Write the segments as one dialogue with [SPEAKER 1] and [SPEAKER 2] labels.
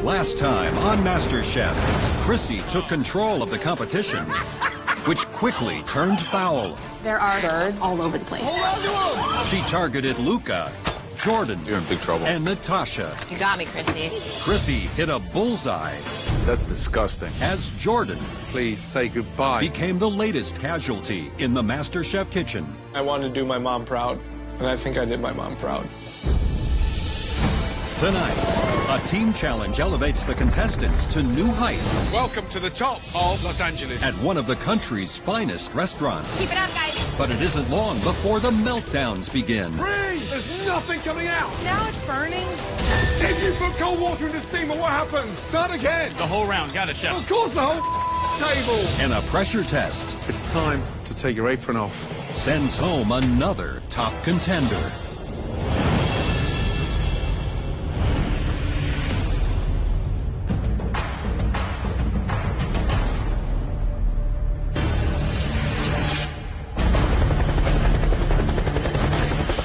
[SPEAKER 1] Last time on MasterChef, Chrissy took control of the competition, which quickly turned foul.
[SPEAKER 2] There are birds all over the place.
[SPEAKER 1] She targeted Luca, Jordan,
[SPEAKER 3] You're in big trouble.
[SPEAKER 1] and Natasha.
[SPEAKER 2] You got me, Chrissy.
[SPEAKER 1] Chrissy hit a bullseye
[SPEAKER 3] That's disgusting.
[SPEAKER 1] as Jordan
[SPEAKER 3] Please say goodbye.
[SPEAKER 1] became the latest casualty in the MasterChef kitchen.
[SPEAKER 4] I wanted to do my mom proud, and I think I did my mom proud.
[SPEAKER 1] Tonight, a team challenge elevates the contestants to new heights
[SPEAKER 5] Welcome to the top of Los Angeles.
[SPEAKER 1] at one of the country's finest restaurants.
[SPEAKER 2] Keep it up, guys.
[SPEAKER 1] But it isn't long before the meltdowns begin.
[SPEAKER 5] Freeze! There's nothing coming out.
[SPEAKER 2] Now it's burning.
[SPEAKER 5] If you put cold water in the steamer, what happens? Start again.
[SPEAKER 6] The whole round. Got it, Chef.
[SPEAKER 5] Of course, the whole table.
[SPEAKER 1] And a pressure test
[SPEAKER 3] It's time to take your apron off.
[SPEAKER 1] sends home another top contender.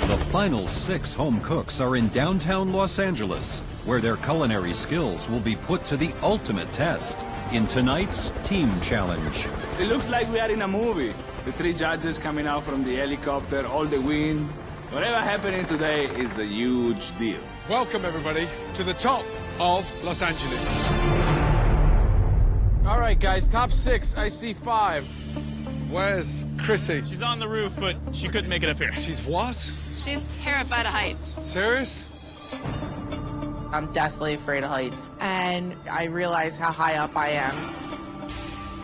[SPEAKER 1] The final 6 home cooks are in downtown Los Angeles, where their culinary skills will be put to the ultimate test in tonight's team challenge.
[SPEAKER 6] It looks like we are in a movie. The 3 judges coming out from the helicopter, all the wind. Whatever happening today is a huge deal.
[SPEAKER 5] Welcome, everybody, to the top of Los Angeles. All right, guys, top 6. I see 5. Where's Chrissy?
[SPEAKER 6] She's on the roof, but she couldn't make it up here.
[SPEAKER 5] She's what?
[SPEAKER 2] She's terrified of heights.
[SPEAKER 5] Serious?
[SPEAKER 7] I'm deathly afraid of heights. And I realize how high up I am.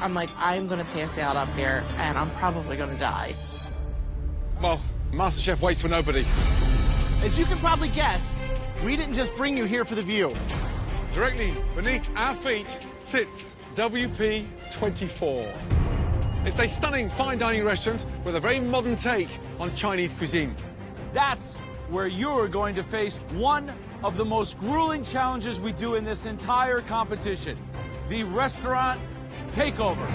[SPEAKER 7] I'm like, I'm gonna pass out up here, and I'm probably gonna die.
[SPEAKER 5] Well, MasterChef waits for nobody.
[SPEAKER 8] As you can probably guess, we didn't just bring you here for the view.
[SPEAKER 5] Directly beneath our feet sits WP24. It's a stunning fine dining restaurant with a very modern take on Chinese cuisine.
[SPEAKER 9] That's where you're going to face one of the most grueling challenges we do in this entire competition, the restaurant takeover.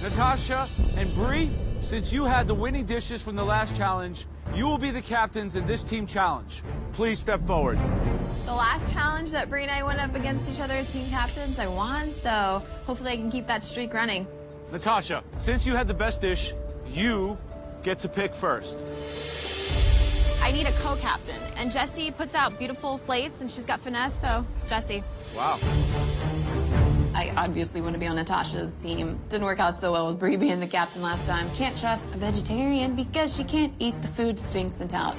[SPEAKER 9] Natasha and Bree, since you had the winning dishes from the last challenge, you will be the captains in this team challenge. Please step forward.
[SPEAKER 10] The last challenge that Bree and I went up against each other as team captains, I won, so hopefully I can keep that streak running.
[SPEAKER 9] Natasha, since you had the best dish, you get to pick first.
[SPEAKER 10] I need a co-captain, and Jessie puts out beautiful plates, and she's got finesse, so Jessie.
[SPEAKER 9] Wow.
[SPEAKER 2] I obviously want to be on Natasha's team. Didn't work out so well with Bree being the captain last time. Can't trust a vegetarian because she can't eat the food that's being sent out.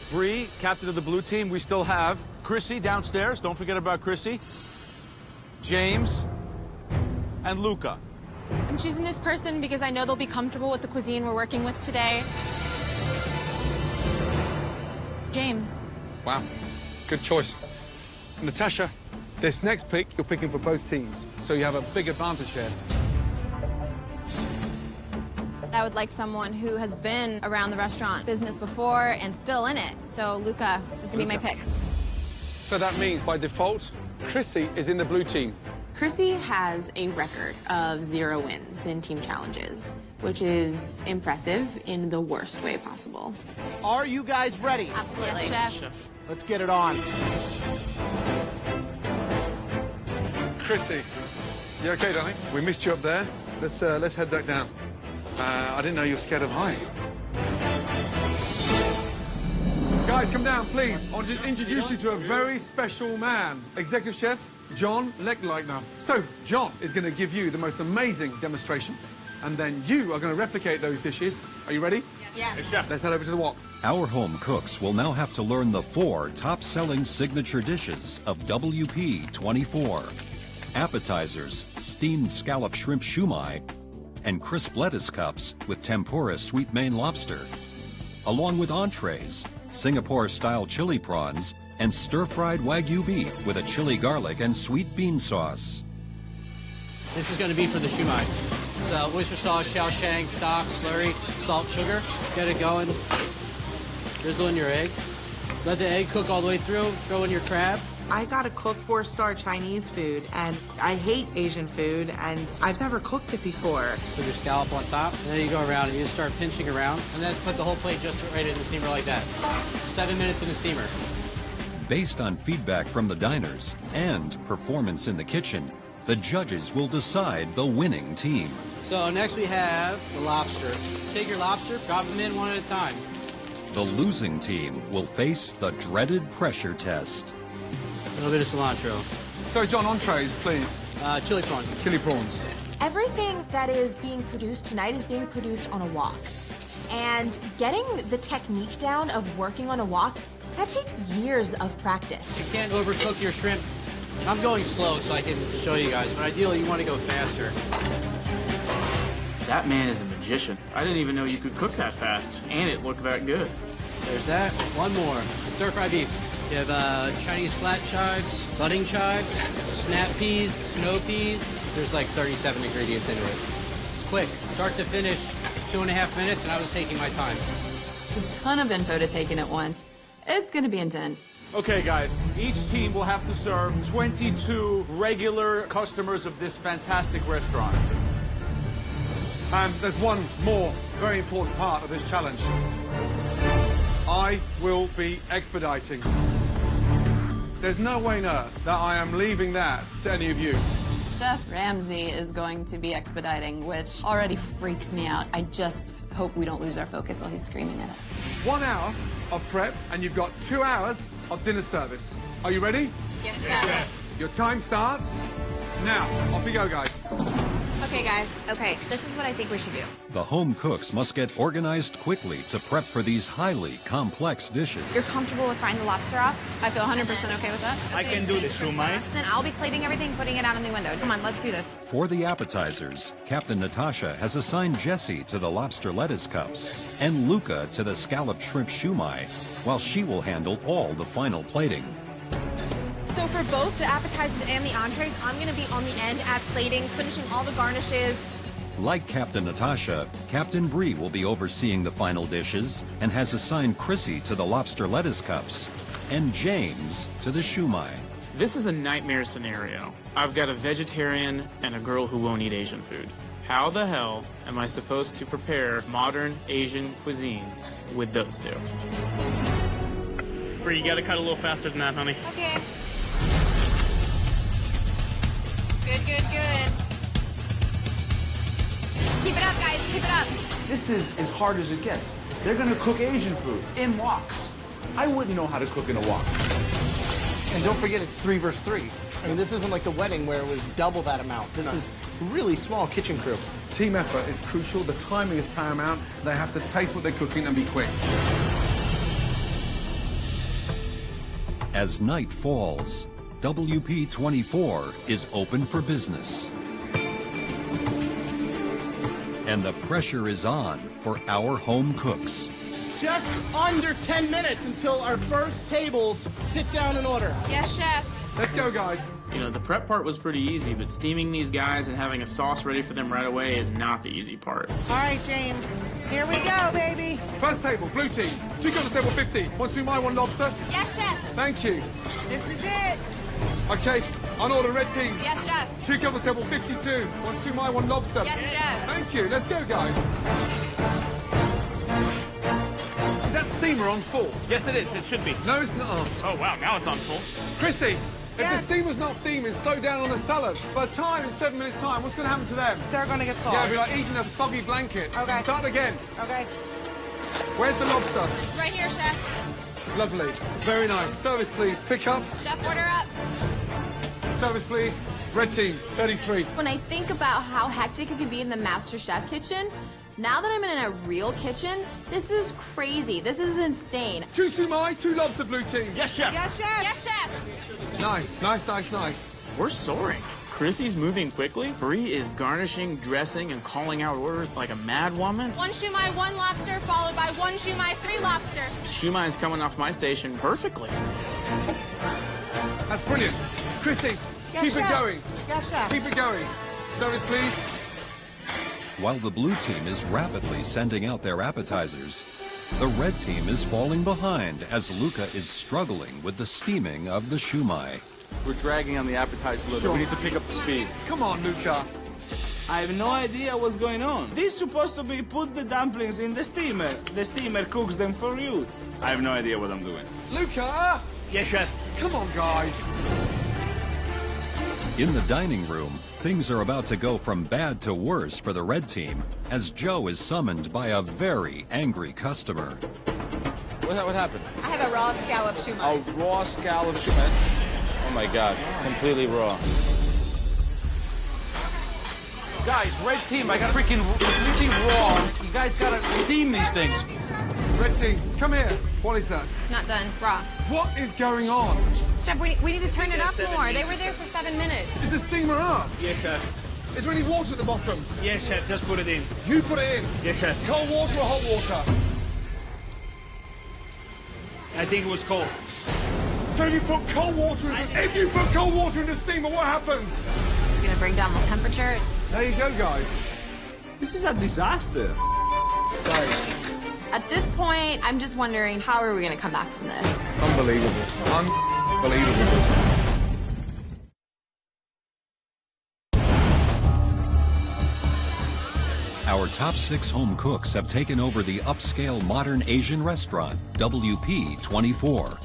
[SPEAKER 9] Bree, captain of the blue team. We still have Chrissy downstairs. Don't forget about Chrissy. James and Luca.
[SPEAKER 10] I'm choosing this person because I know they'll be comfortable with the cuisine we're working with today. James.
[SPEAKER 5] Wow, good choice. Natasha, this next pick, you're picking for both teams, so you have a big advantage here.
[SPEAKER 10] I would like someone who has been around the restaurant business before and still in it, so Luca is going to be my pick.
[SPEAKER 5] So that means, by default, Chrissy is in the blue team.
[SPEAKER 2] Chrissy has a record of 0 wins in team challenges, which is impressive in the worst way possible.
[SPEAKER 8] Are you guys ready?
[SPEAKER 10] Absolutely. Chef.
[SPEAKER 8] Let's get it on.
[SPEAKER 5] Chrissy, you okay, darling? We missed you up there. Let's head back down. I didn't know you were scared of heights. Guys, come down, please. I want to introduce you to a very special man. Executive Chef John Lechleitner. So, John is going to give you the most amazing demonstration, and then you are going to replicate those dishes. Are you ready?
[SPEAKER 10] Yes.
[SPEAKER 5] Chef, let's head over to the wok.
[SPEAKER 1] Our home cooks will now have to learn the 4 top-selling signature dishes of WP24. Appetizers, steamed scallop shrimp shumai, and crisp lettuce cups with tempura sweet Maine lobster, along with entrees, Singapore-style chili prawns, and stir-fried Wagyu beef with a chili garlic and sweet bean sauce.
[SPEAKER 8] This is going to be for the shumai. It's oyster sauce, shaoshang, stock, slurry, salt, sugar. Get it going. Drizzle in your egg. Let the egg cook all the way through. Throw in your crab.
[SPEAKER 7] I gotta cook 4-star Chinese food, and I hate Asian food, and I've never cooked it before.
[SPEAKER 8] Put your scallop on top, and then you go around and you just start pinching around, and then put the whole plate just right in the steamer like that. 7 minutes in the steamer.
[SPEAKER 1] Based on feedback from the diners and performance in the kitchen, the judges will decide the winning team.
[SPEAKER 8] So next we have the lobster. Take your lobster, drop them in one at a time.
[SPEAKER 1] The losing team will face the dreaded pressure test.
[SPEAKER 8] A little bit of cilantro.
[SPEAKER 5] So, John, entrees, please.
[SPEAKER 8] Chili prawns.
[SPEAKER 5] Chili prawns.
[SPEAKER 11] Everything that is being produced tonight is being produced on a wok. And getting the technique down of working on a wok, that takes years of practice.
[SPEAKER 8] You can't overcook your shrimp. I'm going slow so I can show you guys, but ideally you want to go faster.
[SPEAKER 12] That man is a magician. I didn't even know you could cook that fast, and it looked that good.
[SPEAKER 8] There's that. One more. Stir-fry beef. You have Chinese flat chives, budding chives, snap peas, snow peas. There's like 37 ingredients into it. It's quick. Start to finish, 2.5 minutes, and I was taking my time.
[SPEAKER 2] It's a ton of info to take in at once. It's gonna be intense.
[SPEAKER 9] Okay, guys, each team will have to serve 22 regular customers of this fantastic restaurant.
[SPEAKER 5] And there's one more very important part of this challenge. I will be expediting. There's no way on earth that I am leaving that to any of you.
[SPEAKER 2] Chef Ramsay is going to be expediting, which already freaks me out. I just hope we don't lose our focus while he's screaming at us.
[SPEAKER 5] 1 hour of prep, and you've got 2 hours of dinner service. Are you ready?
[SPEAKER 10] Yes, Chef.
[SPEAKER 5] Your time starts now. Off we go, guys.
[SPEAKER 11] Okay, guys. Okay, this is what I think we should do.
[SPEAKER 1] The home cooks must get organized quickly to prep for these highly complex dishes.
[SPEAKER 11] You're comfortable with frying the lobster off?
[SPEAKER 2] I feel 100% okay with that.
[SPEAKER 12] I can do the shumai.
[SPEAKER 11] Then I'll be plating everything, putting it out in the window. Come on, let's do this.
[SPEAKER 1] For the appetizers, Captain Natasha has assigned Jessie to the lobster lettuce cups and Luca to the scalloped shrimp shumai, while she will handle all the final plating.
[SPEAKER 11] So for both the appetizers and the entrees, I'm going to be on the end at plating, finishing all the garnishes.
[SPEAKER 1] Like Captain Natasha, Captain Bree will be overseeing the final dishes and has assigned Chrissy to the lobster lettuce cups and James to the shumai.
[SPEAKER 12] This is a nightmare scenario. I've got a vegetarian and a girl who won't eat Asian food. How the hell am I supposed to prepare modern Asian cuisine with those two? Bree, you gotta cut a little faster than that, honey.
[SPEAKER 11] Okay. Good, good, good. Keep it up, guys. Keep it up.
[SPEAKER 9] This is as hard as it gets. They're gonna cook Asian food in woks. I wouldn't know how to cook in a wok.
[SPEAKER 13] And don't forget, it's 3 versus 3. I mean, this isn't like the wedding where it was double that amount. This is really small kitchen crew.
[SPEAKER 5] Team effort is crucial. The timing is paramount. They have to taste what they're cooking and be quick.
[SPEAKER 1] As night falls, WP24 is open for business. And the pressure is on for our home cooks.
[SPEAKER 13] Just under 10 minutes until our first tables sit down and order.
[SPEAKER 11] Yes, chef.
[SPEAKER 5] Let's go, guys.
[SPEAKER 12] You know, the prep part was pretty easy, but steaming these guys and having a sauce ready for them right away is not the easy part.
[SPEAKER 7] All right, James. Here we go, baby.
[SPEAKER 5] First table, blue team. 2 covers, table 50. 1 shumai, 1 lobster.
[SPEAKER 11] Yes, chef.
[SPEAKER 5] Thank you.
[SPEAKER 7] This is it.
[SPEAKER 5] Okay, on order, red team.
[SPEAKER 2] Yes, chef.
[SPEAKER 5] 2 covers, table 52. 1 shumai, 1 lobster.
[SPEAKER 2] Yes, chef.
[SPEAKER 5] Thank you. Let's go, guys. Is that steamer on full?
[SPEAKER 12] Yes, it is. It should be.
[SPEAKER 5] No, it's not.
[SPEAKER 12] Oh, wow. Now it's on full.
[SPEAKER 5] Chrissy, if
[SPEAKER 7] Yes.
[SPEAKER 5] the steamer's not steaming, slow down on the salad. By the time, in 7 minutes' time, what's going to happen to them?
[SPEAKER 7] They're going to get
[SPEAKER 5] Yeah,
[SPEAKER 7] soft.
[SPEAKER 5] it'll be like eating a soggy blanket.
[SPEAKER 7] Okay.
[SPEAKER 5] Start again.
[SPEAKER 7] Okay.
[SPEAKER 5] Where's the lobster?
[SPEAKER 11] Right here, chef.
[SPEAKER 5] Lovely. Very nice. Service, please. Pick up.
[SPEAKER 11] Chef, order up.
[SPEAKER 5] Service, please. Red team, 33.
[SPEAKER 10] When I think about how hectic it can be in the MasterChef kitchen, now that I'm in a real kitchen, this is crazy. This is insane.
[SPEAKER 5] 2 shumai, 2 lobster, blue team.
[SPEAKER 12] Yes, chef.
[SPEAKER 7] Yes, chef.
[SPEAKER 11] Yes, chef.
[SPEAKER 5] Nice, nice, nice, nice.
[SPEAKER 12] We're soaring. Chrissy's moving quickly. Bree is garnishing, dressing, and calling out orders like a mad woman.
[SPEAKER 11] 1 shumai, 1 lobster, followed by 1 shumai, 3 lobsters.
[SPEAKER 12] Shumai is coming off my station perfectly.
[SPEAKER 5] That's brilliant. Chrissy,
[SPEAKER 7] Yes,
[SPEAKER 5] keep
[SPEAKER 7] chef.
[SPEAKER 5] it going.
[SPEAKER 7] Yes, chef.
[SPEAKER 5] Keep it going. Service, please.
[SPEAKER 1] While the blue team is rapidly sending out their appetizers, the red team is falling behind as Luca is struggling with the steaming of the shumai.
[SPEAKER 9] We're dragging on the appetizer loader. We need to pick up the speed.
[SPEAKER 5] Come on, Luca.
[SPEAKER 6] I have no idea what's going on. This is supposed to be put the dumplings in the steamer. The steamer cooks them for you. I have no idea what I'm doing.
[SPEAKER 5] Luca! Yes, chef. Come on, guys.
[SPEAKER 1] In the dining room, things are about to go from bad to worse for the red team as Joe is summoned by a very angry customer.
[SPEAKER 9] What happened?
[SPEAKER 10] I have a raw scallop shumai.
[SPEAKER 9] A raw scallop shumai. Oh my God, completely raw. Guys, red team, I got freaking completely raw. You guys gotta steam these things.
[SPEAKER 5] Red team, come here. What is that?
[SPEAKER 10] Not done. Raw.
[SPEAKER 5] What is going on?
[SPEAKER 10] Chef, we need to turn it up more. They were there for 7 minutes.
[SPEAKER 5] Is the steamer up?
[SPEAKER 14] Yes, chef.
[SPEAKER 5] Is there any water at the bottom?
[SPEAKER 14] Yes, chef. Just put it in.
[SPEAKER 5] You put it in?
[SPEAKER 14] Yes, chef.
[SPEAKER 5] Cold water or hot water?
[SPEAKER 14] I think it was cold.
[SPEAKER 5] So if you put cold water in the steamer, what happens?
[SPEAKER 10] It's gonna bring down the temperature.
[SPEAKER 5] There you go, guys.
[SPEAKER 6] This is a disaster.
[SPEAKER 5] So,
[SPEAKER 10] At this point, I'm just wondering, how are we gonna come back from this?
[SPEAKER 5] unbelievable. Unbelievable.
[SPEAKER 1] Our top 6 home cooks have taken over the upscale modern Asian restaurant, WP24.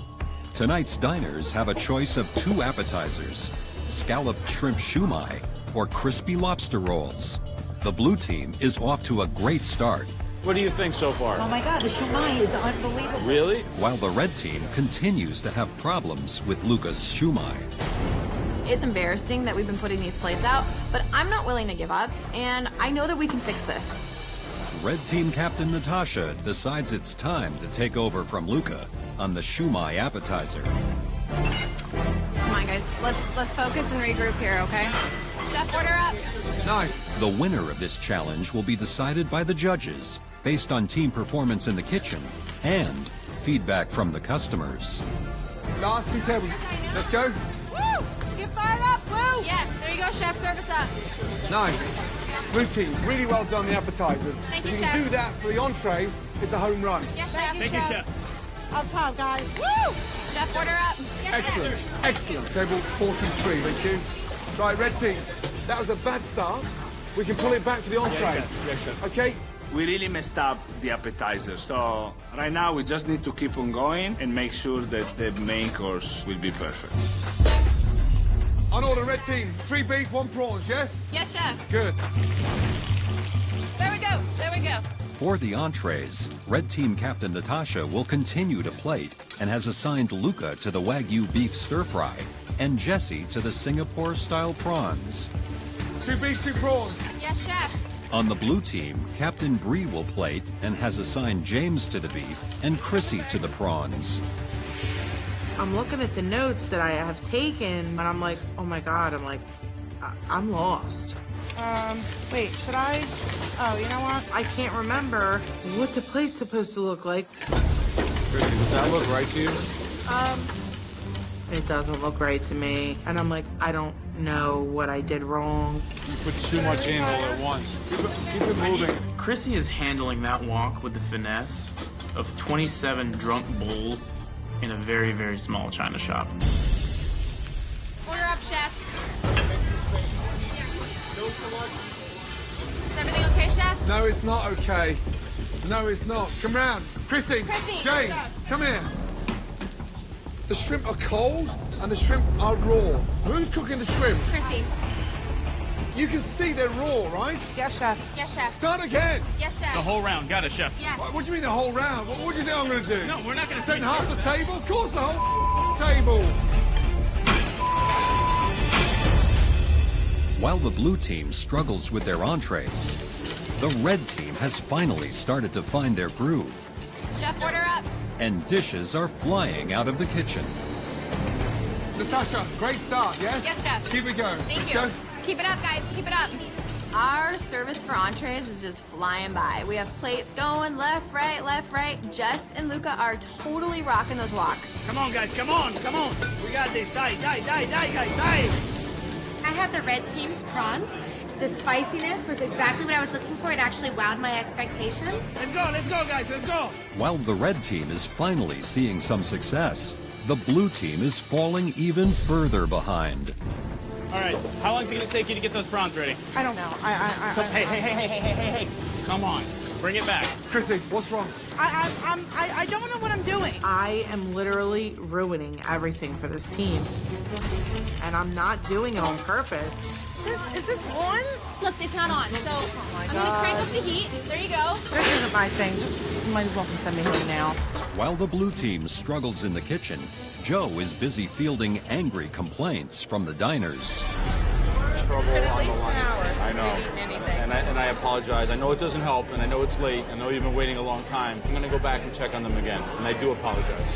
[SPEAKER 1] Tonight's diners have a choice of 2 appetizers, scalloped shrimp shumai or crispy lobster rolls. The blue team is off to a great start.
[SPEAKER 9] What do you think so far?
[SPEAKER 15] Oh my God, the shumai is unbelievable.
[SPEAKER 9] Really?
[SPEAKER 1] While the red team continues to have problems with Luca's shumai.
[SPEAKER 10] It's embarrassing that we've been putting these plates out, but I'm not willing to give up, and I know that we can fix this.
[SPEAKER 1] Red team captain Natasha decides it's time to take over from Luca on the shumai appetizer.
[SPEAKER 10] Come on, guys. Let's focus and regroup here, okay? Chef, order up.
[SPEAKER 5] Nice.
[SPEAKER 1] The winner of this challenge will be decided by the judges based on team performance in the kitchen and feedback from the customers.
[SPEAKER 5] Last 2 tables. Let's go.
[SPEAKER 7] Woo! Get fired up, Blue!
[SPEAKER 10] Yes, there you go, Chef. Service up.
[SPEAKER 5] Nice. Blue team, really well done, the appetizers.
[SPEAKER 10] Thank you,
[SPEAKER 5] if you
[SPEAKER 10] Chef.
[SPEAKER 5] can do that for the entrees, it's a home run.
[SPEAKER 10] Yes, Chef.
[SPEAKER 14] Thank you, chef.
[SPEAKER 7] On top, guys. Woo!
[SPEAKER 10] Chef, order up. Yes,
[SPEAKER 5] Excellent.
[SPEAKER 10] Chef.
[SPEAKER 5] Excellent. Table 43, thank you. Right, red team, that was a bad start. We can pull it back for the entree.
[SPEAKER 14] Yes, chef. Yes, chef.
[SPEAKER 5] Okay?
[SPEAKER 6] We really messed up the appetizer, so right now we just need to keep on going and make sure that the main course will be perfect.
[SPEAKER 5] On order, red team, 3 beef, 1 prawns, yes?
[SPEAKER 10] Yes, Chef.
[SPEAKER 5] Good.
[SPEAKER 10] There we go. There we go.
[SPEAKER 1] For the entrees, red team captain Natasha will continue to plate and has assigned Luca to the Wagyu beef stir-fry and Jesse to the Singapore-style prawns.
[SPEAKER 5] 2 beef, 2 prawns.
[SPEAKER 10] Yes, Chef.
[SPEAKER 1] On the blue team, Captain Bree will plate and has assigned James to the beef and Chrissy to the prawns.
[SPEAKER 7] I'm looking at the notes that I have taken, and I'm like, oh my God, I'm lost. Wait, should I? Oh, you know what? I can't remember what the plate's supposed to look like.
[SPEAKER 3] Does that look right to you?
[SPEAKER 7] It doesn't look right to me. And I'm like, I don't know what I did wrong.
[SPEAKER 3] You put too much in all at once. Keep it moving.
[SPEAKER 12] Chrissy is handling that wok with the finesse of 27 drunk bulls in a very, very small china shop.
[SPEAKER 10] Order up, Chef. Is everything okay, Chef?
[SPEAKER 5] No, it's not okay. No, it's not. Come round. Chrissy,
[SPEAKER 10] Chrissy,
[SPEAKER 5] James,
[SPEAKER 10] Chef.
[SPEAKER 5] come here. The shrimp are cold and the shrimp are raw. Who's cooking the shrimp?
[SPEAKER 10] Chrissy.
[SPEAKER 5] You can see they're raw, right?
[SPEAKER 7] Yes, Chef.
[SPEAKER 10] Yes, Chef.
[SPEAKER 5] Start again.
[SPEAKER 10] Yes, Chef.
[SPEAKER 14] The whole round. Got it, chef.
[SPEAKER 10] Yes.
[SPEAKER 5] What do you mean the whole round? What do you think I'm going to do?
[SPEAKER 14] No, we're not gonna
[SPEAKER 5] Send
[SPEAKER 14] finish
[SPEAKER 5] half
[SPEAKER 14] it.
[SPEAKER 5] the table? Of course the whole table.
[SPEAKER 1] While the blue team struggles with their entrees, the red team has finally started to find their groove.
[SPEAKER 10] Chef, order up.
[SPEAKER 1] And dishes are flying out of the kitchen.
[SPEAKER 5] Natasha, great start, yes?
[SPEAKER 10] Yes, Chef.
[SPEAKER 5] Keep it going.
[SPEAKER 10] Thank
[SPEAKER 5] Let's
[SPEAKER 10] you.
[SPEAKER 5] go.
[SPEAKER 10] Keep it up, guys. Keep it up. Our service for entrees is just flying by. We have plates going left, right. Jess and Luca are totally rocking those woks.
[SPEAKER 14] Come on, guys. Come on. Come on. We got this. Die, guys. Die.
[SPEAKER 15] I had the red team's prawns. The spiciness was exactly what I was looking for. It actually wowed my expectations.
[SPEAKER 14] Let's go, guys. Let's go.
[SPEAKER 1] While the red team is finally seeing some success, the blue team is falling even further behind.
[SPEAKER 14] All right. How long is it going to take you to get those prawns ready?
[SPEAKER 7] I don't know.
[SPEAKER 14] Hey. Come on.
[SPEAKER 12] Bring it back.
[SPEAKER 5] Chrissy, what's wrong?
[SPEAKER 7] I don't know what I'm doing. I am literally ruining everything for this team. And I'm not doing it on purpose. Is this on?
[SPEAKER 11] Look, it's not on, so I'm gonna crank up the heat. There you go.
[SPEAKER 7] This isn't my thing. You might as well send me home now.
[SPEAKER 1] While the blue team struggles in the kitchen, Joe is busy fielding angry complaints from the diners.
[SPEAKER 3] Trouble
[SPEAKER 16] It's been at
[SPEAKER 3] on the
[SPEAKER 16] least
[SPEAKER 3] line.
[SPEAKER 16] an hour since
[SPEAKER 3] I know.
[SPEAKER 16] we've eaten anything.
[SPEAKER 3] And I apologize. I know it doesn't help, and I know it's late. I know you've been waiting a long time. I'm going to go back and check on them again, and I do apologize.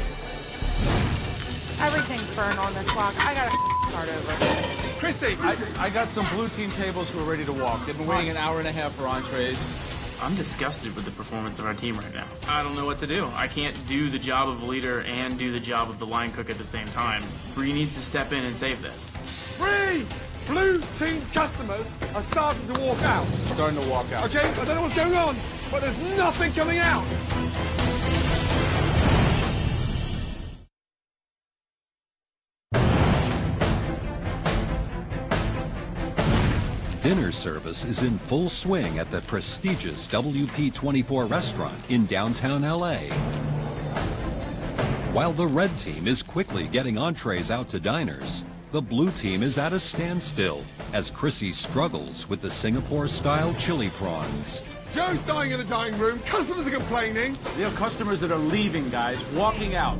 [SPEAKER 7] Everything's burned on this block. I gotta start over.
[SPEAKER 9] Chrissy, I got some blue team tables who are ready to walk. They've been waiting an hour and a half for entrees.
[SPEAKER 12] I'm disgusted with the performance of our team right now. I don't know what to do. I can't do the job of a leader and do the job of the line cook at the same time. Bree needs to step in and save this.
[SPEAKER 5] Bree! Blue team customers are starting to walk out.
[SPEAKER 9] Starting to walk out.
[SPEAKER 5] Okay, I don't know what's going on, but there's nothing coming out.
[SPEAKER 1] Dinner service is in full swing at the prestigious WP24 restaurant in downtown LA. While the red team is quickly getting entrees out to diners, the blue team is at a standstill as Chrissy struggles with the Singapore-style chili prawns.
[SPEAKER 5] Joe's dying in the dining room. Customers are complaining.
[SPEAKER 9] We have customers that are leaving, guys, walking out.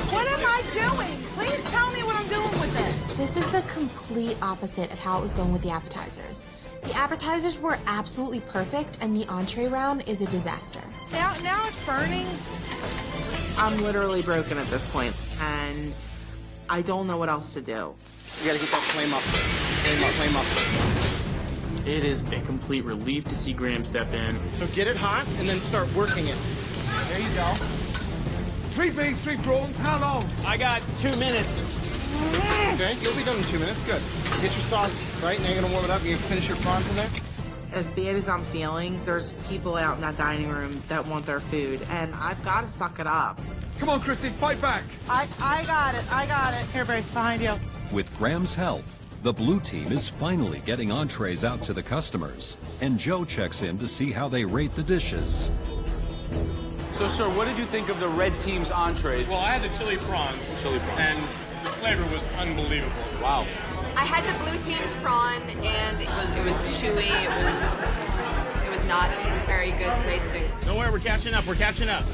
[SPEAKER 7] What am I doing? Please tell me what I'm doing with it.
[SPEAKER 11] This is the complete opposite of how it was going with the appetizers. The appetizers were absolutely perfect, and the entree round is a disaster.
[SPEAKER 7] Now it's burning. I'm literally broken at this point, and I don't know what else to do.
[SPEAKER 13] You gotta get that flame up. Flame up.
[SPEAKER 12] It is a complete relief to see Graham step in.
[SPEAKER 13] So get it hot and then start working it.
[SPEAKER 5] There you go. 3 beans, 3 prawns, how long?
[SPEAKER 13] I got 2 minutes. Okay, you'll be done in 2 minutes. Good. Get your sauce right, now you're gonna warm it up. You can finish your prawns in there.
[SPEAKER 7] As bad as I'm feeling, there's people out in that dining room that want their food, and I've got to suck it up.
[SPEAKER 5] Come on, Chrissy, fight back.
[SPEAKER 7] I got it. Here, Bray, behind you.
[SPEAKER 1] With Graham's help, the blue team is finally getting entrees out to the customers, and Joe checks in to see how they rate the dishes.
[SPEAKER 9] So, sir, what did you think of the red team's entree?
[SPEAKER 17] Well, I had the chili prawns. And the flavor was unbelievable.
[SPEAKER 9] Wow.
[SPEAKER 2] I had the blue team's prawn, and it was chewy. It was not very good tasting.
[SPEAKER 17] Don't worry, we're catching up.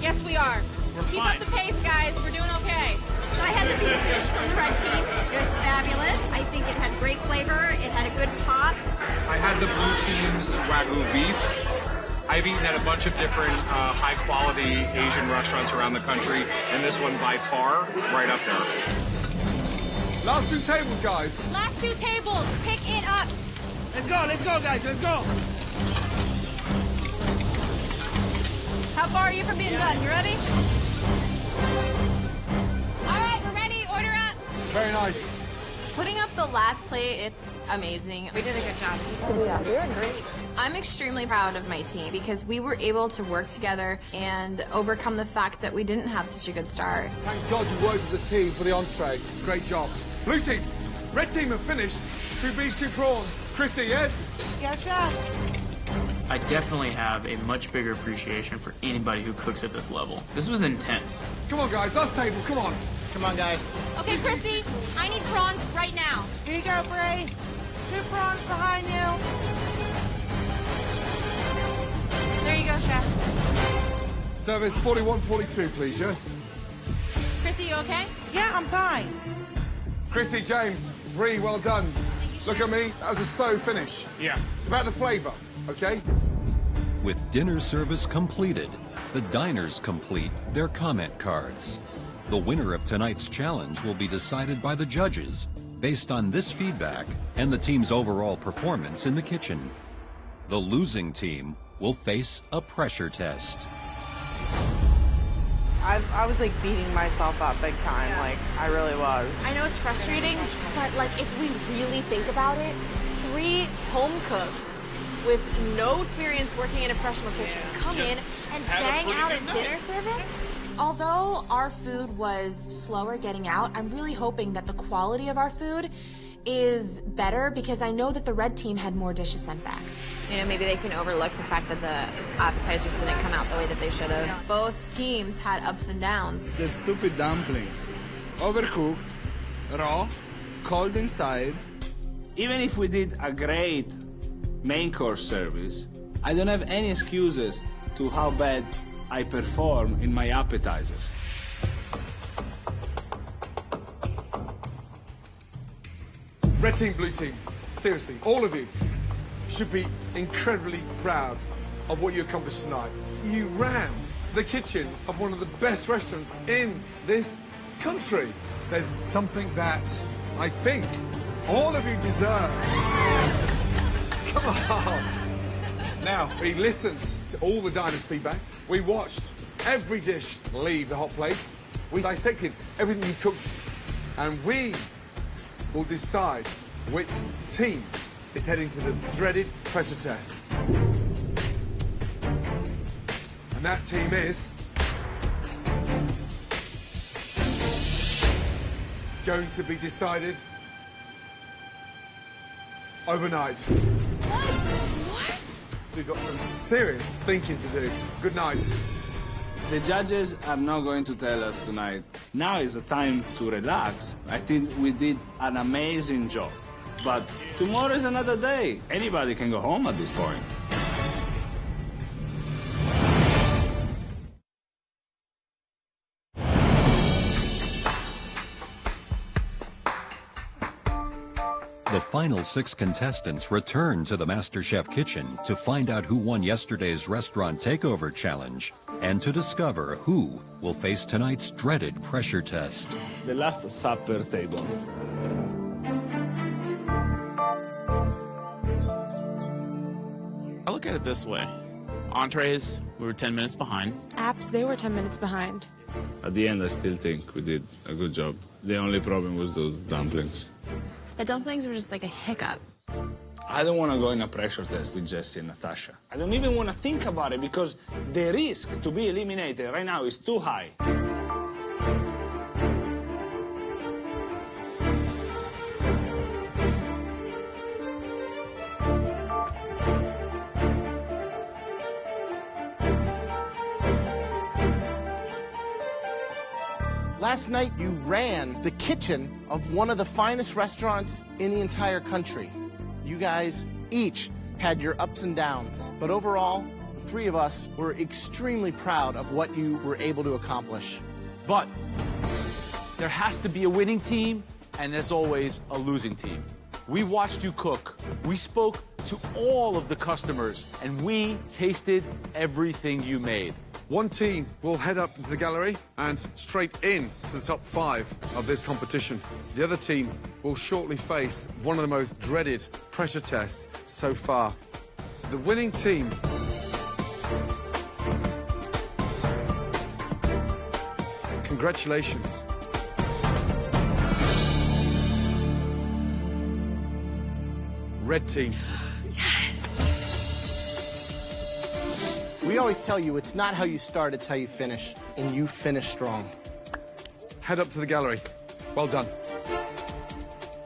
[SPEAKER 10] Yes, we are. Keep
[SPEAKER 17] fine.
[SPEAKER 10] up the pace, guys. We're doing okay.
[SPEAKER 15] So I had the beef dish from the red team. It was fabulous. I think it had great flavor. It had a good pop.
[SPEAKER 17] I had the blue team's Wagyu beef. I've eaten at a bunch of different high-quality Asian restaurants around the country, and this one by far, right up there.
[SPEAKER 5] Last 2 tables, guys.
[SPEAKER 10] Last 2 tables. Pick it up.
[SPEAKER 14] Let's go, guys, let's go.
[SPEAKER 10] How far are you from being done? You ready? All right, we're ready. Order up.
[SPEAKER 5] Very nice.
[SPEAKER 2] Putting up the last plate, it's amazing.
[SPEAKER 10] We did a good job.
[SPEAKER 11] Good job. You're great.
[SPEAKER 2] I'm extremely proud of my team because we were able to work together and overcome the fact that we didn't have such a good start.
[SPEAKER 5] Thank God you worked as a team for the entree. Great job. Blue team, red team have finished. 2 beefs, 2 prawns. Chrissy, yes?
[SPEAKER 7] Yes, chef.
[SPEAKER 12] I definitely have a much bigger appreciation for anybody who cooks at this level. This was intense.
[SPEAKER 5] Come on, guys, last table, come on.
[SPEAKER 13] Come on, guys.
[SPEAKER 10] Okay, Chrissy, I need prawns right now.
[SPEAKER 7] Here you go, Bray. 2 prawns behind you.
[SPEAKER 10] There you go, chef.
[SPEAKER 5] Service 4142, please, yes?
[SPEAKER 10] Chrissy, you okay?
[SPEAKER 7] Yeah, I'm fine.
[SPEAKER 5] Chrissy, James, Bree, well done. Look at me, that was a slow finish.
[SPEAKER 17] Yeah.
[SPEAKER 5] It's about the flavor, okay?
[SPEAKER 1] With dinner service completed, the diners complete their comment cards. The winner of tonight's challenge will be decided by the judges based on this feedback and the team's overall performance in the kitchen. The losing team will face a pressure test.
[SPEAKER 7] I was like beating myself up big time, like I really was.
[SPEAKER 11] I know it's frustrating, but like if we really think about it, 3 home cooks with no experience working in a professional kitchen come in and bang out a dinner service. Although our food was slower getting out, I'm really hoping that the quality of our food is better because I know that the red team had more dishes sent back.
[SPEAKER 10] You know, maybe they can overlook the fact that the appetizers didn't come out the way that they should have. Both teams had ups and downs.
[SPEAKER 6] The stupid dumplings. Overcooked, raw, cold inside. Even if we did a great main course service, I don't have any excuses to how bad I perform in my appetizers.
[SPEAKER 5] Red team, blue team, seriously, all of you should be incredibly proud of what you accomplished tonight. You ran the kitchen of one of the best restaurants in this country. There's something that I think all of you deserve. Come on. Now, we listened to all the diners' feedback. We watched every dish leave the hot plate. We dissected everything you cooked. And we will decide which team is heading to the dreaded pressure test. And that team is going to be decided overnight. What? We've got some serious thinking to do. Good night.
[SPEAKER 6] The judges are not going to tell us tonight. Now is the time to relax. I think we did an amazing job. But tomorrow is another day. Anybody can go home at this point.
[SPEAKER 1] The final 6 contestants return to the MasterChef kitchen to find out who won yesterday's restaurant takeover challenge and to discover who will face tonight's dreaded pressure test.
[SPEAKER 6] The last supper table.
[SPEAKER 12] I look at it this way. Entrees, we were 10 minutes behind.
[SPEAKER 15] Apps, they were 10 minutes behind.
[SPEAKER 6] At the end, I still think we did a good job. The only problem was those dumplings.
[SPEAKER 2] The dumplings were just like a hiccup.
[SPEAKER 6] I don't want to go in a pressure test with Jesse and Natasha. I don't even want to think about it because the risk to be eliminated right now is too high.
[SPEAKER 13] Last night, you ran the kitchen of one of the finest restaurants in the entire country. You guys each had your ups and downs, but overall, the 3 of us were extremely proud of what you were able to accomplish.
[SPEAKER 9] But there has to be a winning team, and there's always a losing team. We watched you cook. We spoke to all of the customers, and we tasted everything you made.
[SPEAKER 5] One team will head up into the gallery and straight in to the top 5 of this competition. The other team will shortly face one of the most dreaded pressure tests so far. The winning team congratulations. Red team.
[SPEAKER 13] We always tell you it's not how you start, it's how you finish, and you finish strong.
[SPEAKER 5] Head up to the gallery. Well done.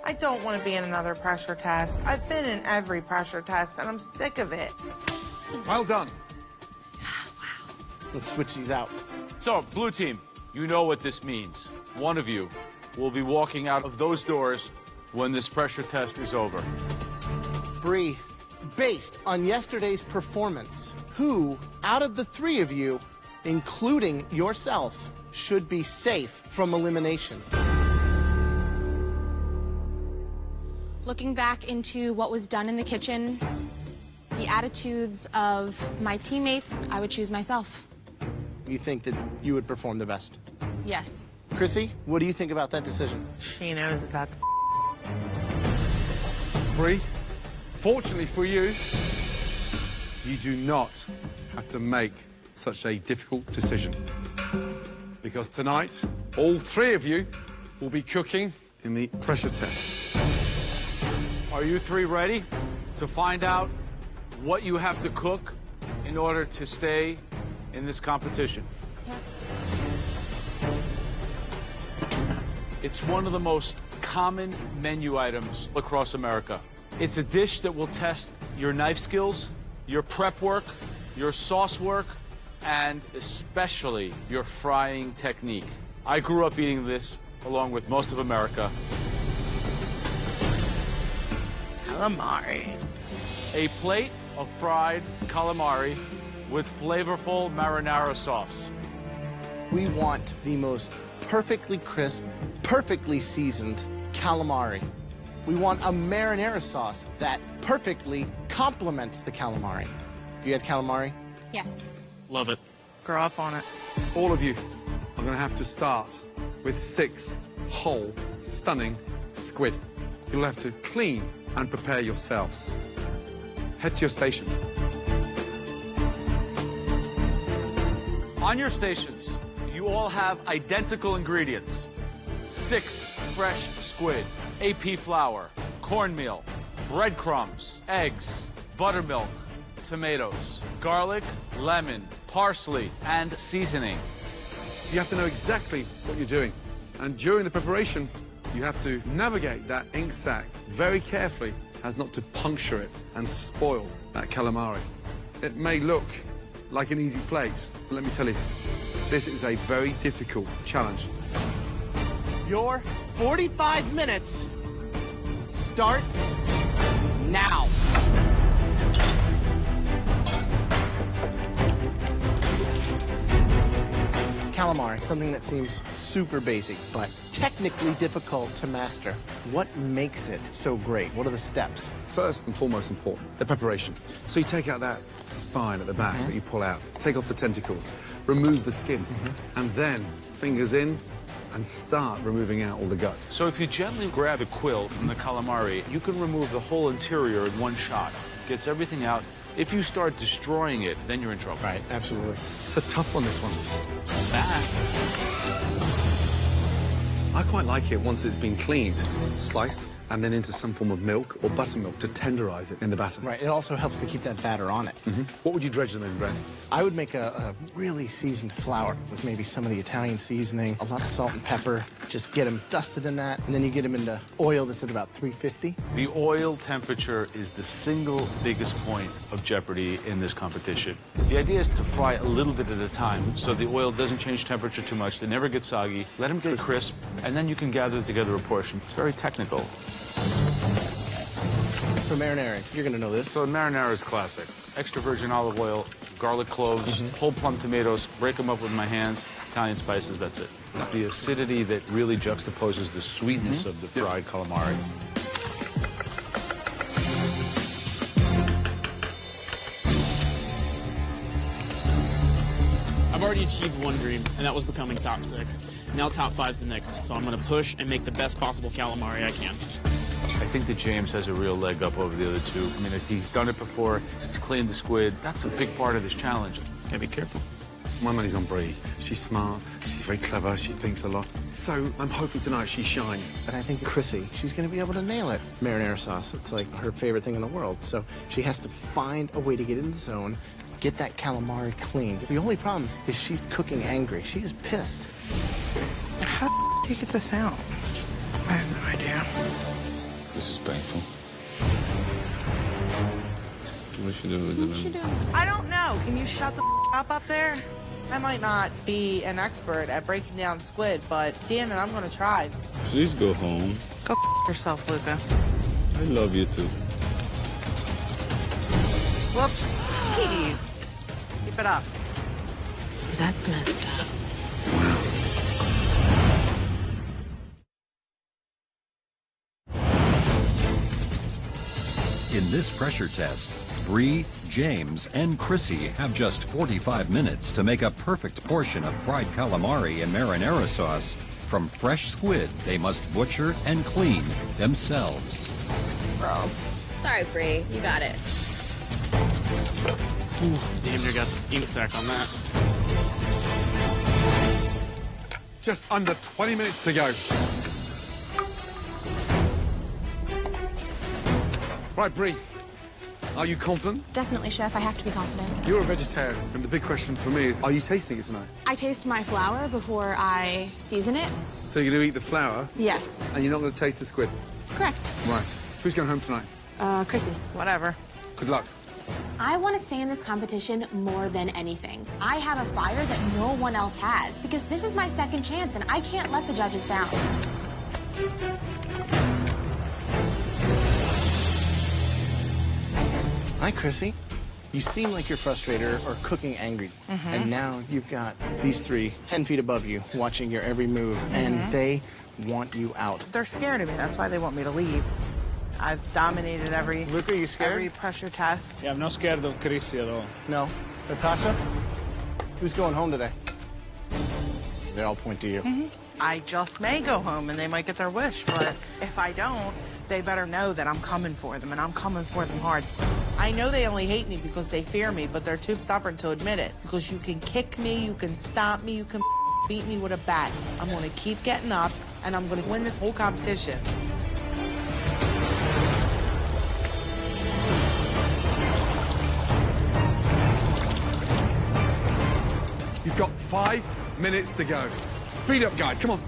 [SPEAKER 7] I don't want to be in another pressure test. I've been in every pressure test, and I'm sick of it.
[SPEAKER 5] Well done.
[SPEAKER 13] Let's switch these out.
[SPEAKER 9] So, blue team, you know what this means. One of you will be walking out of those doors when this pressure test is over.
[SPEAKER 13] Bree, based on yesterday's performance, who, out of the 3 of you, including yourself, should be safe from elimination?
[SPEAKER 15] Looking back into what was done in the kitchen, the attitudes of my teammates, I would choose myself.
[SPEAKER 13] You think that you would perform the best?
[SPEAKER 15] Yes.
[SPEAKER 13] Chrissy, what do you think about that decision?
[SPEAKER 7] She knows that that's
[SPEAKER 5] Bree, fortunately for you, you do not have to make such a difficult decision. Because tonight, all 3 of you will be cooking in the pressure test.
[SPEAKER 9] Are you 3 ready to find out what you have to cook in order to stay in this competition?
[SPEAKER 15] Yes.
[SPEAKER 3] It's one of the most common menu items across America. It's a dish that will test your knife skills, your prep work, your sauce work, and especially your frying technique. I grew up eating this along with most of America.
[SPEAKER 7] Calamari.
[SPEAKER 3] A plate of fried calamari with flavorful marinara sauce.
[SPEAKER 13] We want the most perfectly crisp, perfectly seasoned calamari. We want a marinara sauce that perfectly complements the calamari. You had calamari?
[SPEAKER 15] Yes.
[SPEAKER 12] Love it.
[SPEAKER 7] Grow up on it.
[SPEAKER 5] All of you are going to have to start with 6 whole, stunning squid. You'll have to clean and prepare yourselves. Head to your stations.
[SPEAKER 3] On your stations, you all have identical ingredients. 6 fresh squid, AP flour, cornmeal, breadcrumbs, eggs, buttermilk, tomatoes, garlic, lemon, parsley, and seasoning.
[SPEAKER 5] You have to know exactly what you're doing. And during the preparation, you have to navigate that ink sac very carefully as not to puncture it and spoil that calamari. It may look like an easy plate, but let me tell you, this is a very difficult challenge.
[SPEAKER 13] Your 45 minutes starts now. Calamari, something that seems super basic, but technically difficult to master. What makes it so great? What are the steps?
[SPEAKER 5] First and foremost important, the preparation. So you take out that spine at the back that you pull out, take off the tentacles, remove the skin, and then fingers in and start removing out all the guts.
[SPEAKER 3] So if you gently grab a quill from the calamari, you can remove the whole interior in one shot. Gets everything out. If you start destroying it, then you're in trouble.
[SPEAKER 13] Right, absolutely.
[SPEAKER 5] It's a tough one, this one.
[SPEAKER 3] Back.
[SPEAKER 5] I quite like it once it's been cleaned, sliced, and then into some form of milk or buttermilk to tenderize it in the batter.
[SPEAKER 13] Right, it also helps to keep that batter on it.
[SPEAKER 5] What would you dredge them in, Brad?
[SPEAKER 13] I would make a really seasoned flour with maybe some of the Italian seasoning, a lot of salt and pepper. Just get them dusted in that, and then you get them into oil that's at about 350.
[SPEAKER 3] The oil temperature is the single biggest point of jeopardy in this competition. The idea is to fry a little bit at a time so the oil doesn't change temperature too much, they never get soggy, let them get crisp, and then you can gather together a portion. It's very technical.
[SPEAKER 13] So marinara, you're gonna know this.
[SPEAKER 3] So marinara is classic. Extra virgin olive oil, garlic cloves, whole plum tomatoes, break them up with my hands, Italian spices, that's it. It's the acidity that really juxtaposes the sweetness of the fried calamari.
[SPEAKER 12] I've already achieved one dream, and that was becoming top 6. Now top 5's the next, so I'm gonna push and make the best possible calamari I can.
[SPEAKER 3] I think that James has a real leg up over the other two. I mean, he's done it before, he's cleaned the squid. That's a big part of this challenge.
[SPEAKER 12] Gotta be careful.
[SPEAKER 5] My money's on Brie. She's smart, she's very clever, she thinks a lot. So I'm hoping tonight she shines.
[SPEAKER 13] And I think Chrissy, she's gonna be able to nail it. Marinara sauce, it's like her favorite thing in the world. So she has to find a way to get in the zone, get that calamari cleaned. The only problem is she's cooking angry. She is pissed.
[SPEAKER 7] How do you get this out? I have no idea.
[SPEAKER 6] This is painful. What should do with it?
[SPEAKER 7] I don't know. Can you shut the up there? I might not be an expert at breaking down squid, but damn it, I'm gonna try.
[SPEAKER 6] Please go home.
[SPEAKER 7] Go yourself, Luca.
[SPEAKER 6] I love you too.
[SPEAKER 7] Whoops.
[SPEAKER 2] Jeez.
[SPEAKER 7] Keep it up.
[SPEAKER 2] That's messed up.
[SPEAKER 1] In this pressure test, Bree, James, and Chrissy have just 45 minutes to make a perfect portion of fried calamari and marinara sauce from fresh squid they must butcher and clean themselves.
[SPEAKER 10] Gross. Sorry, Bree. You got it.
[SPEAKER 12] Ooh, damn near got the ink sac on that.
[SPEAKER 5] Just under 20 minutes to go. Right, Bree. Are you confident?
[SPEAKER 15] Definitely, Chef. I have to be confident.
[SPEAKER 5] You're a vegetarian, and the big question for me is, are you tasting it tonight?
[SPEAKER 15] I taste my flour before I season it.
[SPEAKER 5] So you're going to eat the flour?
[SPEAKER 15] Yes.
[SPEAKER 5] And you're not going to taste the squid?
[SPEAKER 15] Correct.
[SPEAKER 5] Right. Who's going home tonight?
[SPEAKER 15] Chrissy.
[SPEAKER 7] Whatever.
[SPEAKER 5] Good luck.
[SPEAKER 15] I want to stay in this competition more than anything. I have a fire that no one else has because this is my second chance and I can't let the judges down.
[SPEAKER 13] Hi, Chrissy. You seem like you're frustrated or cooking angry. And now you've got these three 10 feet above you watching your every move, and they want you out.
[SPEAKER 7] They're scared of me. That's why they want me to leave. I've dominated every
[SPEAKER 13] Luca, you scared?
[SPEAKER 7] every pressure test.
[SPEAKER 6] Yeah, I'm not scared of Chrissy at all.
[SPEAKER 13] No. Natasha? Who's going home today? They all point to you.
[SPEAKER 7] I just may go home and they might get their wish, but if I don't, they better know that I'm coming for them, and I'm coming for them hard. I know they only hate me because they fear me, but they're too stubborn to admit it. Because you can kick me, you can stomp me, you can beat me with a bat. I'm going to keep getting up, and I'm going to win this whole competition.
[SPEAKER 5] You've got 5 minutes to go. Speed up, guys. Come on.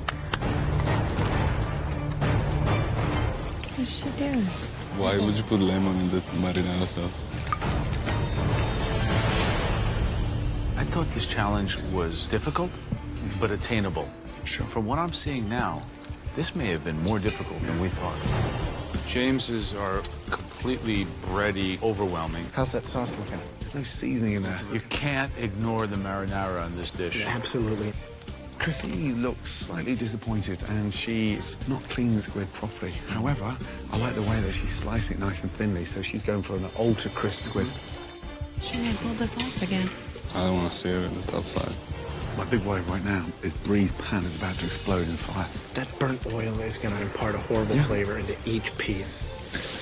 [SPEAKER 15] What's she doing?
[SPEAKER 16] Why would you put lemon in the marinara sauce?
[SPEAKER 9] I thought this challenge was difficult, but attainable.
[SPEAKER 5] Sure.
[SPEAKER 9] From what I'm seeing now, this may have been more difficult than we thought. James's are completely bready, overwhelming.
[SPEAKER 13] How's that sauce looking?
[SPEAKER 5] There's no seasoning in there.
[SPEAKER 9] You can't ignore the marinara on this dish.
[SPEAKER 13] Absolutely.
[SPEAKER 5] Chrissy looks slightly disappointed, and she's not cleaned the squid properly. However, I like the way that she's slicing it nice and thinly, so she's going for an ultra-crisp squid.
[SPEAKER 2] She may pull this off again.
[SPEAKER 16] I don't want to see her in the top 5.
[SPEAKER 5] My big worry right now is Bree's pan is about to explode in fire.
[SPEAKER 13] That burnt oil is going to impart a horrible flavor into each piece.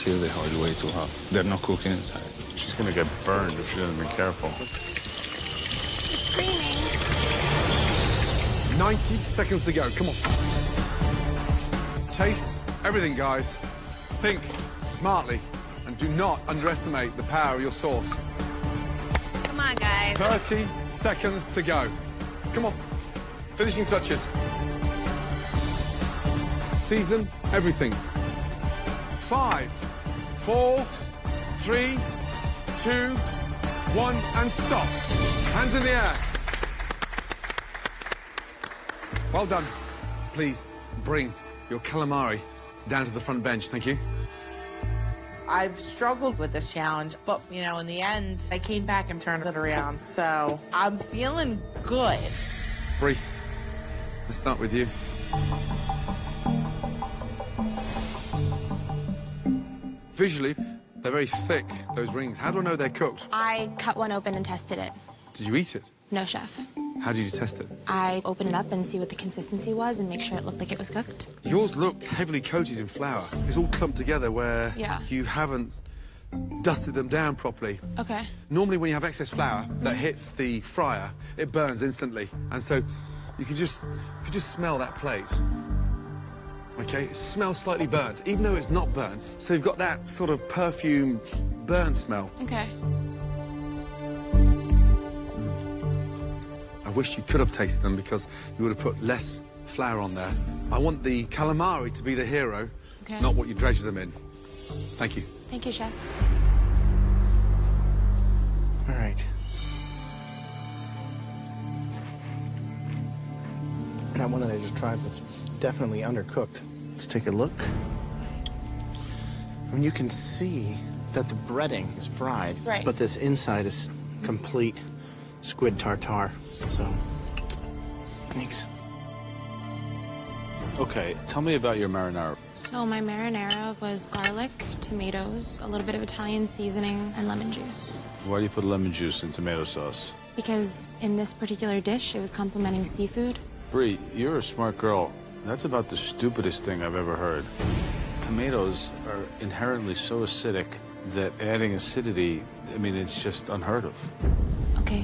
[SPEAKER 16] Here they hold way too hot. They're not cooking inside.
[SPEAKER 9] She's gonna get burned if she doesn't be careful.
[SPEAKER 15] You're screaming.
[SPEAKER 5] 90 seconds to go. Come on. Taste everything, guys. Think smartly, and do not underestimate the power of your sauce.
[SPEAKER 10] Come on, guys.
[SPEAKER 5] 30 seconds to go. Come on. Finishing touches. Season everything. 5, 4, 3, 2, 1, and stop. Hands in the air. Well done. Please bring your calamari down to the front bench. Thank you.
[SPEAKER 7] I've struggled with this challenge, but, you know, in the end, I came back and turned it around. So I'm feeling good.
[SPEAKER 5] Bree, let's start with you. Visually, they're very thick, those rings. How do I know they're cooked?
[SPEAKER 15] I cut one open and tested it.
[SPEAKER 5] Did you eat it?
[SPEAKER 15] No, Chef.
[SPEAKER 5] How did you test it?
[SPEAKER 15] I open it up and see what the consistency was and make sure it looked like it was cooked.
[SPEAKER 5] Yours look heavily coated in flour. It's all clumped together where you haven't dusted them down properly.
[SPEAKER 15] Okay.
[SPEAKER 5] Normally when you have excess flour that hits the fryer, it burns instantly. And so you can just smell that plate. Okay, it smells slightly burnt, even though it's not burnt. So you've got that sort of perfume burnt smell.
[SPEAKER 15] Okay.
[SPEAKER 5] I wish you could have tasted them because you would have put less flour on there. I want the calamari to be the hero, not what you dredge them in. Thank you.
[SPEAKER 15] Thank you, Chef.
[SPEAKER 13] All right. That one that I just tried was definitely undercooked. Let's take a look. I mean, you can see that the breading is fried, but this inside is complete squid tartare. So, thanks.
[SPEAKER 9] Okay, tell me about your marinara.
[SPEAKER 15] So my marinara was garlic, tomatoes, a little bit of Italian seasoning, and lemon juice.
[SPEAKER 9] Why do you put lemon juice in tomato sauce?
[SPEAKER 15] Because in this particular dish, it was complementing seafood.
[SPEAKER 9] Bree, you're a smart girl. That's about the stupidest thing I've ever heard. Tomatoes are inherently so acidic that adding acidity, I mean, it's just unheard of.
[SPEAKER 15] Okay.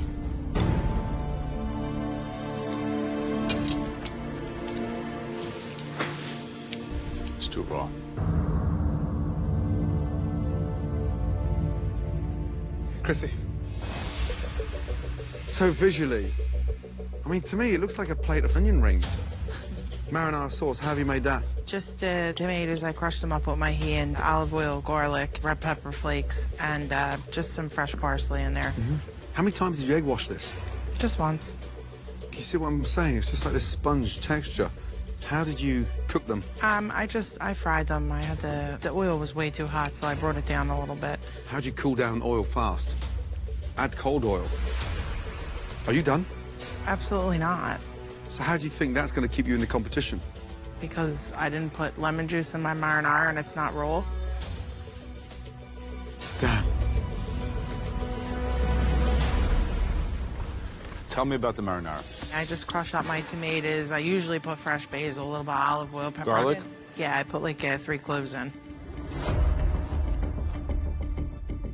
[SPEAKER 9] It's too raw.
[SPEAKER 5] Chrissy. So visually, I mean, to me, it looks like a plate of onion rings. Marinara sauce, how have you made that?
[SPEAKER 7] Just tomatoes, I crushed them up with my hand, olive oil, garlic, red pepper flakes, and just some fresh parsley in there.
[SPEAKER 5] How many times did you egg wash this?
[SPEAKER 7] Just once.
[SPEAKER 5] You see what I'm saying? It's just like this sponge texture. How did you cook them?
[SPEAKER 7] I fried them. I had the oil was way too hot, so I brought it down a little bit.
[SPEAKER 5] How'd you cool down oil fast? Add cold oil. Are you done?
[SPEAKER 7] Absolutely not.
[SPEAKER 5] So how do you think that's going to keep you in the competition?
[SPEAKER 7] Because I didn't put lemon juice in my marinara and it's not raw.
[SPEAKER 5] Damn.
[SPEAKER 3] Tell me about the marinara.
[SPEAKER 7] I just crush up my tomatoes. I usually put fresh basil, a little bit of olive oil, pepper.
[SPEAKER 3] Garlic?
[SPEAKER 7] Yeah, I put like 3 cloves in.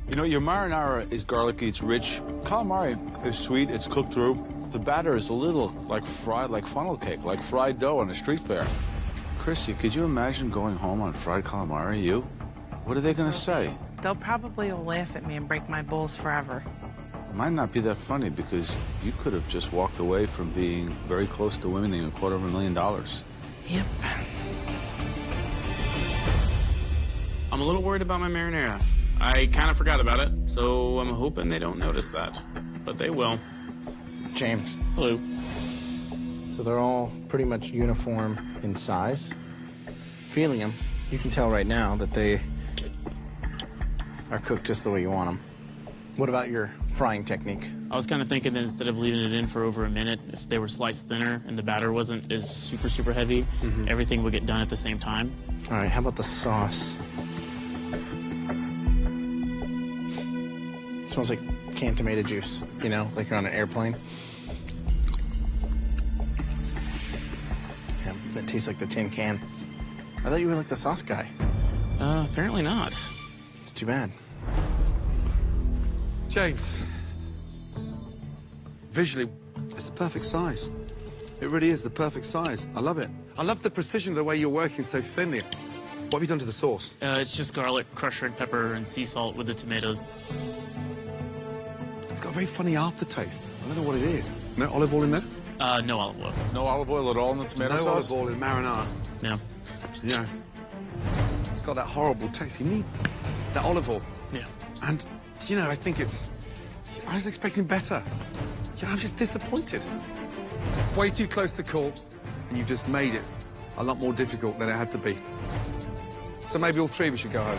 [SPEAKER 3] You know, your marinara is garlicky, it's rich. Calamari is sweet, it's cooked through. The batter is a little like fried, like funnel cake, like fried dough on a street fair. Chrissy, could you imagine going home on fried calamari, you? What are they gonna say?
[SPEAKER 7] They'll probably laugh at me and break my balls forever.
[SPEAKER 3] It might not be that funny because you could have just walked away from being very close to winning $250,000.
[SPEAKER 7] Yep.
[SPEAKER 12] I'm a little worried about my marinara. I kind of forgot about it, so I'm hoping they don't notice that. But they will.
[SPEAKER 13] James.
[SPEAKER 12] Hello.
[SPEAKER 13] So they're all pretty much uniform in size. Feeling them, you can tell right now that they are cooked just the way you want them. What about your frying technique?
[SPEAKER 12] I was kind of thinking that instead of leaving it in for over a minute, if they were sliced thinner and the batter wasn't as super heavy, everything would get done at the same time.
[SPEAKER 13] All right, how about the sauce? Smells like canned tomato juice, you know, like you're on an airplane. Yeah, that tastes like the tin can. I thought you were like the sauce guy.
[SPEAKER 12] Apparently not.
[SPEAKER 13] It's too bad.
[SPEAKER 5] James, visually, it's the perfect size. It really is the perfect size. I love it. I love the precision of the way you're working so thinly. What have you done to the sauce?
[SPEAKER 12] It's just garlic, crushed red pepper, and sea salt with the tomatoes.
[SPEAKER 5] It's got a very funny aftertaste. I don't know what it is. No olive oil in there?
[SPEAKER 12] No olive oil.
[SPEAKER 3] No olive oil at all in the tomato sauce?
[SPEAKER 5] No olive oil in marinara.
[SPEAKER 12] No.
[SPEAKER 5] Yeah. It's got that horrible taste. You need that olive oil.
[SPEAKER 12] Yeah.
[SPEAKER 5] And, you know, I think it's... I was expecting better. Yeah, I'm just disappointed. Way too close to call, and you've just made it a lot more difficult than it had to be. So maybe all three of us should go home.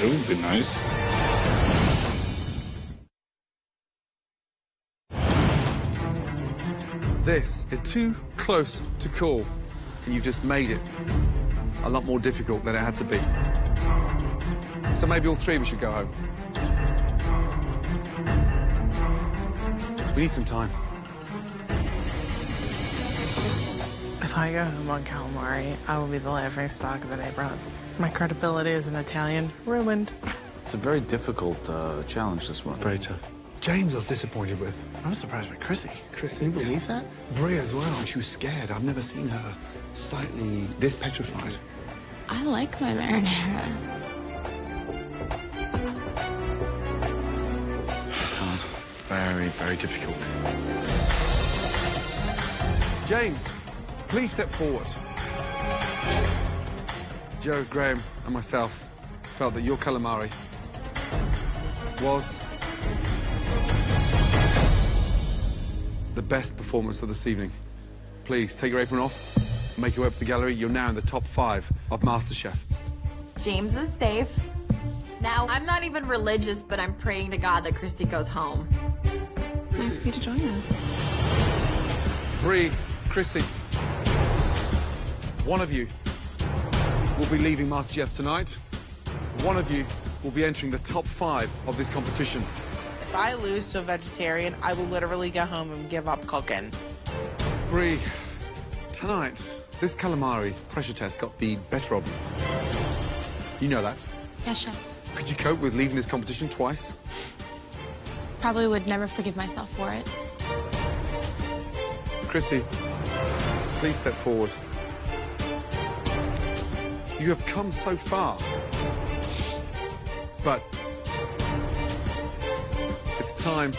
[SPEAKER 16] It would be nice.
[SPEAKER 5] This is too close to call, and you've just made it a lot more difficult than it had to be. So maybe all three of us should go home. We need some time.
[SPEAKER 7] If I go home on calamari, I will be the laughing stock of the neighborhood. My credibility as an Italian ruined.
[SPEAKER 3] It's a very difficult challenge, this one.
[SPEAKER 5] Very tough. James I was disappointed with.
[SPEAKER 13] I was surprised by Chrissy.
[SPEAKER 5] Chrissy,
[SPEAKER 13] Can you believe that?
[SPEAKER 5] Brie as well. She was scared. I've never seen her slightly this petrified.
[SPEAKER 2] I like my marinara.
[SPEAKER 3] It's hard. Very difficult.
[SPEAKER 5] James, please step forward. Joe, Graham, and myself felt that your calamari was the best performance of this evening. Please take your apron off, make your way up to the gallery. You're now in the top 5 of MasterChef.
[SPEAKER 10] James is safe. Now, I'm not even religious, but I'm praying to God that Christy goes home.
[SPEAKER 2] Nice of you to join us.
[SPEAKER 5] Brie, Chrissy, one of you will be leaving MasterChef tonight. One of you will be entering the top 5 of this competition.
[SPEAKER 7] If I lose to a vegetarian, I will literally go home and give up cooking.
[SPEAKER 5] Brie, tonight, this calamari pressure test got the better of you. You know that.
[SPEAKER 15] Yes, Chef.
[SPEAKER 5] Could you cope with leaving this competition twice?
[SPEAKER 15] Probably would never forgive myself for it.
[SPEAKER 5] Chrissy, please step forward. You have come so far. But it's time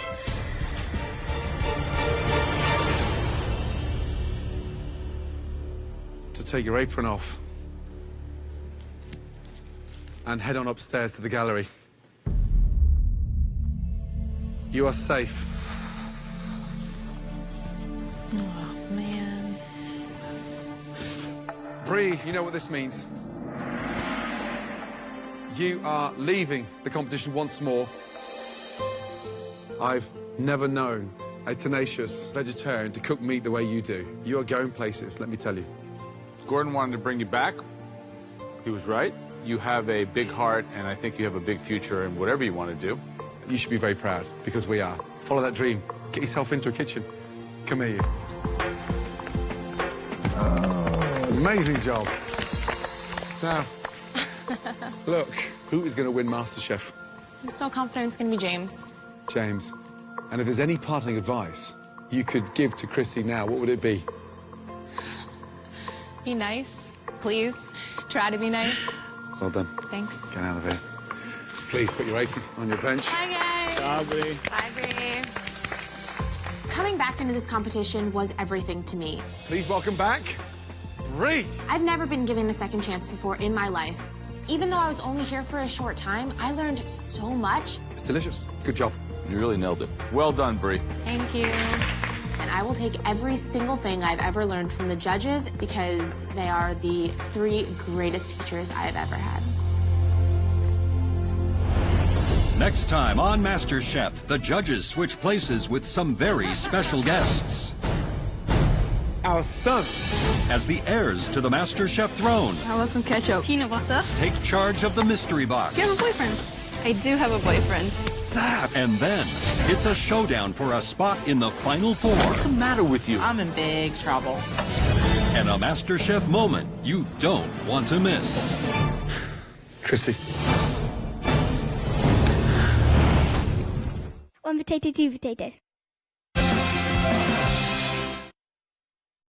[SPEAKER 5] to take your apron off and head on upstairs to the gallery. You are safe.
[SPEAKER 7] Oh, man.
[SPEAKER 5] Bree, you know what this means. You are leaving the competition once more. I've never known a tenacious vegetarian to cook meat the way you do. You are going places, let me tell you.
[SPEAKER 3] Gordon wanted to bring you back. He was right. You have a big heart, and I think you have a big future in whatever you want to do.
[SPEAKER 5] You should be very proud, because we are. Follow that dream. Get yourself into a kitchen. Come here, you. Amazing job. Now, look, who is going to win MasterChef?
[SPEAKER 15] I'm still confident it's going to be James.
[SPEAKER 5] James. And if there's any parting advice you could give to Chrissy now, what would it be?
[SPEAKER 15] Be nice. Please. Try to be nice.
[SPEAKER 5] Well done.
[SPEAKER 15] Thanks.
[SPEAKER 5] Get out of here. Please put your apron on your bench.
[SPEAKER 15] Bye, guys.
[SPEAKER 5] Bye, Bree.
[SPEAKER 15] Bye, Bree. Coming back into this competition was everything to me.
[SPEAKER 5] Please welcome back, Bree.
[SPEAKER 15] I've never been given a second chance before in my life. Even though I was only here for a short time, I learned so much.
[SPEAKER 5] It's delicious. Good job.
[SPEAKER 3] You really nailed it. Well done, Bree.
[SPEAKER 15] Thank you. And I will take every single thing I've ever learned from the judges because they are the 3 greatest teachers I've ever had.
[SPEAKER 1] Next time on MasterChef, the judges switch places with some very special guests.
[SPEAKER 5] Our sons,
[SPEAKER 1] as the heirs to the MasterChef throne,
[SPEAKER 2] How about some ketchup? Peanut butter.
[SPEAKER 1] take charge of the mystery box.
[SPEAKER 2] Do you have a boyfriend? I do have a boyfriend.
[SPEAKER 1] And then, it's a showdown for a spot in the Final Four.
[SPEAKER 3] What's the matter with you?
[SPEAKER 7] I'm in big trouble.
[SPEAKER 1] And a MasterChef moment you don't want to miss.
[SPEAKER 5] Chrissy.
[SPEAKER 18] 1 potato, 2 potato.